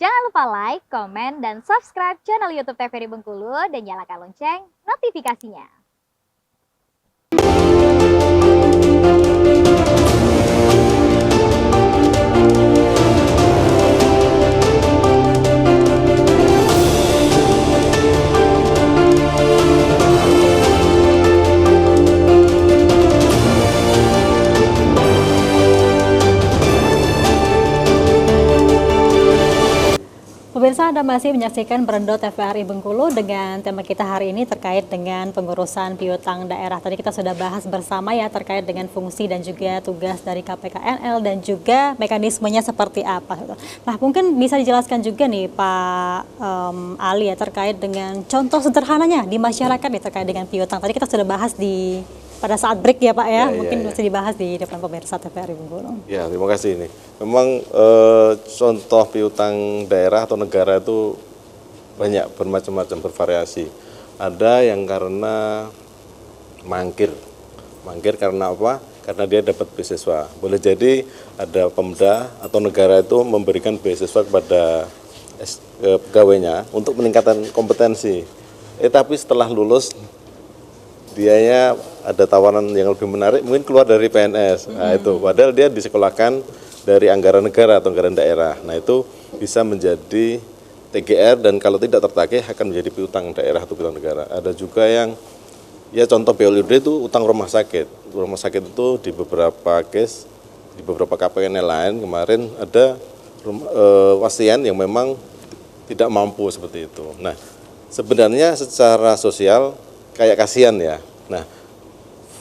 Jangan lupa like, komen, dan subscribe channel YouTube TVRI Bengkulu dan nyalakan lonceng notifikasinya. Pemirsa, Anda masih menyaksikan Berendo TVRI Bengkulu dengan tema kita hari ini terkait dengan pengurusan piutang daerah. Tadi kita sudah bahas bersama ya terkait dengan fungsi dan juga tugas dari KPKNL dan juga mekanismenya seperti apa. Nah, mungkin bisa dijelaskan juga nih Pak Ali ya terkait dengan contoh sederhananya di masyarakat ya terkait dengan piutang. Tadi kita sudah bahas pada saat break ya Pak ya, mungkin bisa dibahas di depan pemirsa TVRI Bengkulu. Ya, terima kasih ini. Memang contoh piutang daerah atau negara itu banyak, bermacam-macam, bervariasi. Ada yang karena mangkir karena apa? Karena dia dapat beasiswa. Boleh jadi ada Pemda atau negara itu memberikan beasiswa kepada pegawainya untuk meningkatkan kompetensi. Tapi setelah lulus dianya ada tawaran yang lebih menarik, mungkin keluar dari PNS. Nah, itu padahal dia disekolahkan dari anggaran negara atau anggaran daerah. Nah, itu bisa menjadi TGR dan kalau tidak tertagih akan menjadi piutang daerah atau piutang negara. Ada juga yang ya contoh BLUD itu utang rumah sakit. Rumah sakit itu di beberapa case, di beberapa KPKNL lain kemarin ada pasien yang memang tidak mampu seperti itu. Nah, sebenarnya secara sosial kayak kasihan ya. Nah,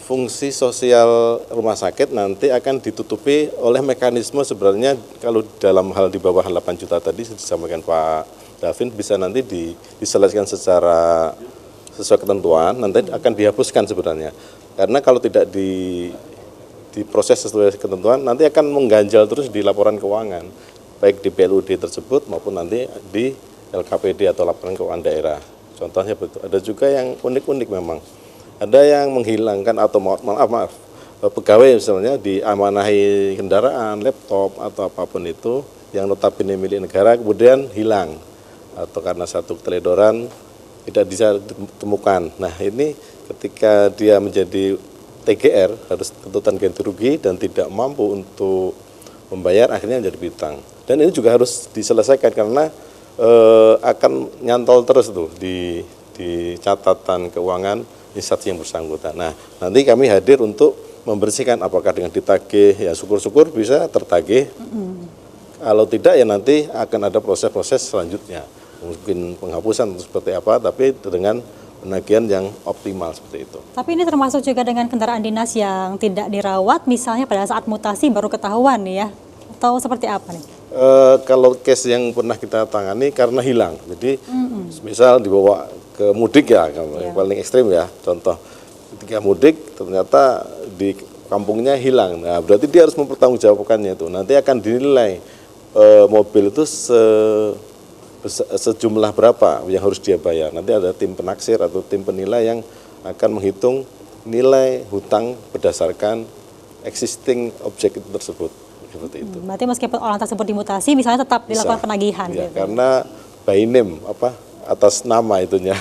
fungsi sosial rumah sakit nanti akan ditutupi oleh mekanisme sebenarnya kalau dalam hal di bawah 8 juta tadi disampaikan Pak Davin bisa nanti diselesaikan secara sesuai ketentuan, nanti akan dihapuskan sebenarnya. Karena kalau tidak diproses sesuai ketentuan nanti akan mengganjal terus di laporan keuangan baik di BLUD tersebut maupun nanti di LKPD atau laporan keuangan daerah. Contohnya betul. Ada juga yang unik-unik memang. Ada yang menghilangkan atau maaf, pegawai misalnya diamanahi kendaraan, laptop atau apapun itu yang notabene milik negara kemudian hilang atau karena satu keteledoran tidak bisa ditemukan. Nah, ini ketika dia menjadi TGR harus tuntutan ganti rugi dan tidak mampu untuk membayar akhirnya menjadi piutang. Dan ini juga harus diselesaikan karena akan nyantol terus tuh di catatan keuangan instansi yang bersangkutan. Nah, nanti kami hadir untuk membersihkan apakah dengan ditagih, ya syukur-syukur bisa tertagih. Kalau tidak ya nanti akan ada proses-proses selanjutnya. Mungkin penghapusan atau seperti apa, tapi dengan penagihan yang optimal seperti itu. Tapi ini termasuk juga dengan kendaraan dinas yang tidak dirawat, misalnya pada saat mutasi baru ketahuan nih ya, atau seperti apa nih? Kalau case yang pernah kita tangani karena hilang, jadi misal dibawa ke mudik ya, yang paling ekstrim ya, contoh ketika mudik ternyata di kampungnya hilang, nah berarti dia harus mempertanggungjawabkannya itu, nanti akan dinilai mobil itu sejumlah berapa yang harus dia bayar, nanti ada tim penaksir atau tim penilai yang akan menghitung nilai hutang berdasarkan existing objek itu tersebut. Seperti itu. Berarti meskipun orang tersebut dimutasi, misalnya tetap dilakukan penagihan. Ya, gitu. karena by name atas nama itunya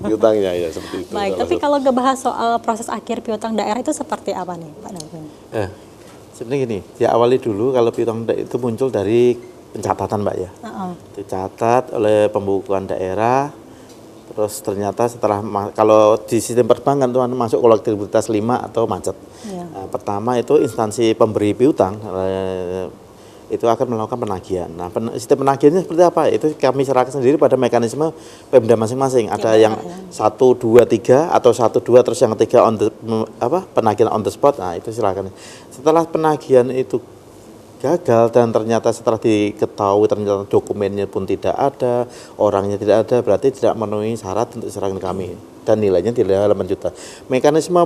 piutangnya ya seperti itu. Baik, tapi kalau ngebahas soal proses akhir piutang daerah itu seperti apa nih Pak Davin? Sebenarnya gini, diawali dulu kalau piutang daerah itu muncul dari pencatatan Mbak ya. Dicatat oleh pembukuan daerah. Terus ternyata setelah kalau di sistem perbankan tuh masuk kolektibilitas 5 atau macet. Nah, pertama itu instansi pemberi piutang itu akan melakukan penagihan. Nah, sistem penagihannya seperti apa? Itu kami serahkan sendiri pada mekanisme Pemda masing-masing. Ada yang 1, 2, 3 atau 1, 2 terus yang 3 penagihan on the spot. Nah, itu silakan. Setelah penagihan itu gagal dan ternyata setelah diketahui ternyata dokumennya pun tidak ada, orangnya tidak ada, berarti tidak memenuhi syarat untuk diserahkan kami dan nilainya tidak 8 juta. Mekanisme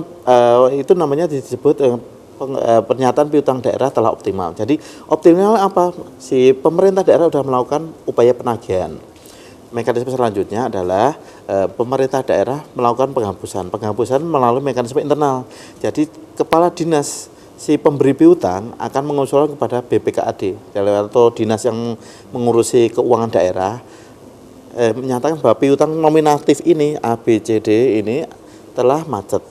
itu namanya disebut pernyataan piutang daerah telah optimal. Jadi optimal apa? Si pemerintah daerah sudah melakukan upaya penagihan. Mekanisme selanjutnya adalah pemerintah daerah melakukan penghapusan melalui mekanisme internal. Jadi kepala dinas si pemberi piutang akan mengusulkan kepada BPKAD atau dinas yang mengurusi keuangan daerah, menyatakan bahwa piutang nominatif ini A, B, C, D ini telah macet.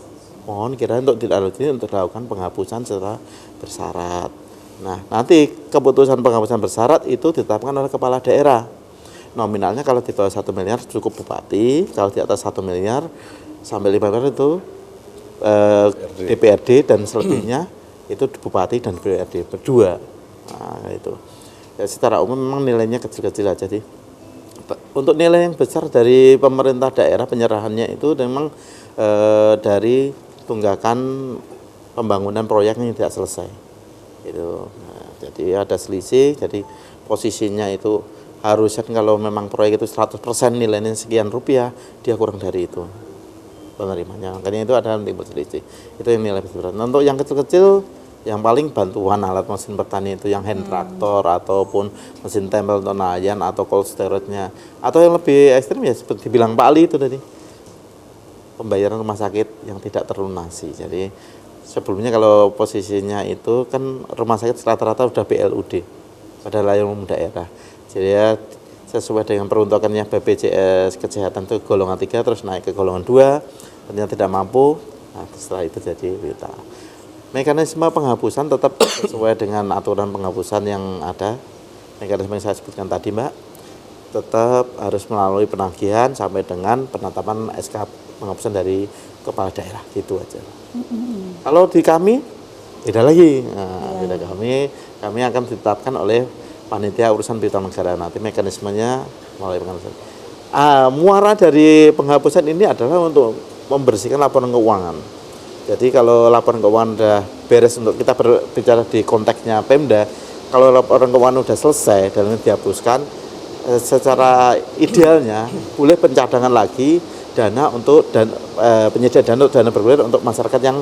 Mohon kiranya untuk dilanjutkan untuk dilakukan penghapusan secara bersyarat. Nah, nanti keputusan penghapusan bersyarat itu ditetapkan oleh kepala daerah. Nominalnya kalau di bawah 1 miliar cukup bupati, kalau di atas 1 miliar sampai 5 miliar itu DPRD dan selebihnya itu bupati dan DPRD berdua. Nah, itu. Ya, secara umum memang nilainya kecil-kecil aja sih. Untuk nilai yang besar dari pemerintah daerah penyerahannya itu memang dari tunggakan pembangunan proyeknya yang tidak selesai. Itu. Nah, jadi ada selisih, jadi posisinya itu harusnya kalau memang proyek itu 100% nilainya sekian rupiah, dia kurang dari itu penerimanya. Makanya itu ada timbul selisih. Itu yang nilai besar. Nah, untuk yang kecil-kecil, yang paling bantuan alat mesin pertanian itu yang hand traktor ataupun mesin tempel untuk nelayan atau cold storage-nya. Atau yang lebih ekstrim ya seperti bilang Pak Ali itu tadi, pembayaran rumah sakit yang tidak terlunasi. Jadi sebelumnya kalau posisinya itu kan rumah sakit rata-rata sudah BLUD pada layanan umum daerah. Jadi ya sesuai dengan peruntukannya BPJS Kesehatan itu golongan 3 terus naik ke golongan 2, ternyata tidak mampu, nah setelah itu jadi piutang. Mekanisme penghapusan tetap sesuai dengan aturan penghapusan yang ada. Mekanisme yang saya sebutkan tadi Mbak, tetap harus melalui penagihan sampai dengan penetapan SK penghapusan dari kepala daerah, gitu aja. Kalau di kami beda lagi. Nah, beda kami akan ditetapkan oleh panitia urusan piutang negara. Nanti mekanismenya melalui penghapusan. Muara dari penghapusan ini adalah untuk membersihkan laporan keuangan. Jadi kalau laporan keuangan sudah beres, untuk kita berbicara di konteksnya Pemda, kalau laporan keuangan sudah selesai dan dihapuskan, secara idealnya boleh pencadangan lagi dana untuk penyediaan dana bergulir untuk masyarakat yang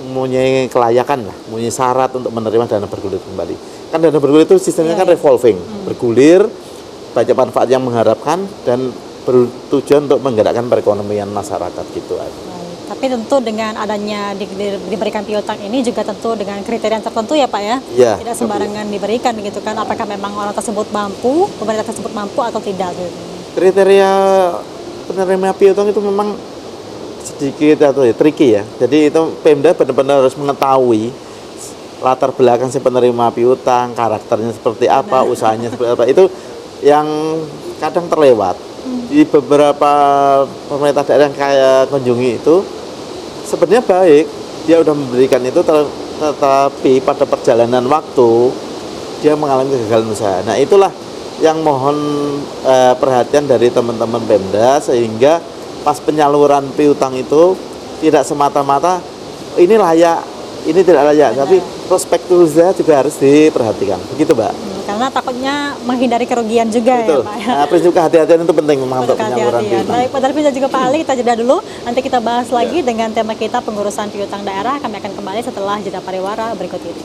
mempunyai kelayakan lah, mempunyai syarat untuk menerima dana bergulir kembali. Kan dana bergulir itu sistemnya kan revolving, bergulir, banyak manfaat yang mengharapkan dan bertujuan untuk menggerakkan perekonomian masyarakat gitu aja. Tapi tentu dengan adanya diberikan piutang ini juga tentu dengan kriteria tertentu ya Pak ya? Ya, tidak sembarangan diberikan gitu kan? Apakah memang orang tersebut mampu, pemerintah tersebut mampu atau tidak gitu? Kriteria penerima piutang itu memang sedikit atau ya tricky ya. Jadi itu Pemda benar-benar harus mengetahui latar belakang si penerima piutang, karakternya seperti apa, usahanya seperti apa. Itu yang kadang terlewat. Di beberapa pemerintah daerah yang saya kunjungi itu sebenarnya baik, dia sudah memberikan itu, tetapi pada perjalanan waktu dia mengalami kegagalan usaha. Nah itulah yang mohon perhatian dari teman-teman Pemda, sehingga pas penyaluran piutang itu tidak semata-mata ini layak, ini tidak layak, tapi prospektusnya juga harus diperhatikan. Begitu Mbak. Karena takutnya menghindari kerugian juga. Betul. Ya Pak. Nah, prinsip kehati-hatian itu penting memang untuk penyaluran piutang. Baik, Pak Darwin dan juga Pak Ali, kita jeda dulu. Nanti kita bahas lagi dengan tema kita pengurusan piutang daerah. Kami akan kembali setelah jeda pariwara berikut ini.